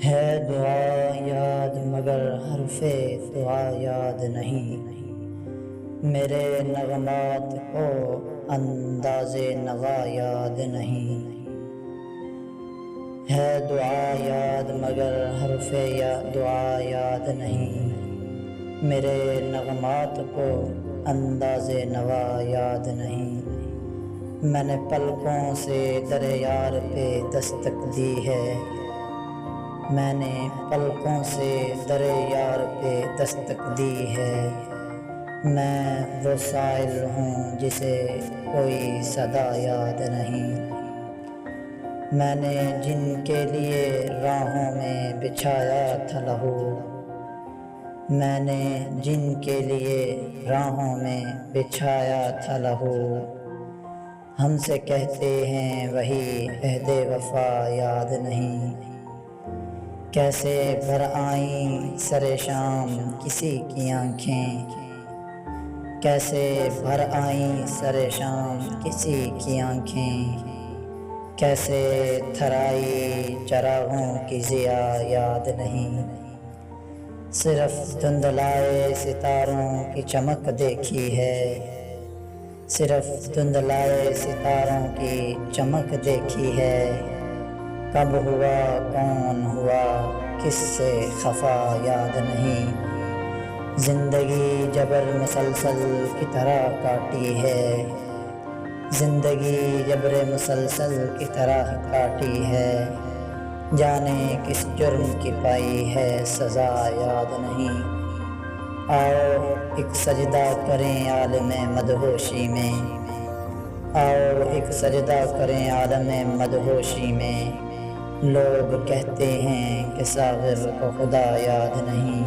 ہے دعا یاد مگر حرف دعا یاد نہیں، میرے نغمات کو انداز نوا یاد نہیں۔ ہے دعا یاد مگر حرف دعا یاد نہیں، میرے نغمات کو انداز نوا یاد نہیں۔ میں نے پلکوں سے در یار پہ دستک دی ہے، میں نے پلکوں سے در یار پہ دستک دی ہے۔ میں وہ سائل ہوں جسے کوئی صدا یاد نہیں، میں نے جن کے لیے راہوں میں بچھایا تھا لہو، میں نے جن کے لیے راہوں میں بچھایا تھا لہو، ہم سے کہتے ہیں وہی عہد وفا یاد نہیں۔ کیسے بھر آئیں سر شام کسی کی آنکھیں، کیسے بھر آئیں سر شام کسی کی آنکھیں، کیسے تھرائی چراغوں کی ضیا یاد نہیں۔ صرف دھندلائے ستاروں کی چمک دیکھی ہے، صرف دھندلائے ستاروں کی چمک دیکھی ہے۔ کب ہوا کون ہوا کس سے خفا یاد نہیں، زندگی جبر مسلسل کی طرح کاٹی ہے، زندگی جبر مسلسل کی طرح کاٹی ہے۔ جانے کس جرم کی پائی ہے سزا یاد نہیں۔ آؤ ایک سجدہ کریں عالم مدہوشی میں، آؤ ایک سجدہ کریں عالم مدہوشی میں۔ لوگ کہتے ہیں کہ ساغر کو خدا یاد نہیں،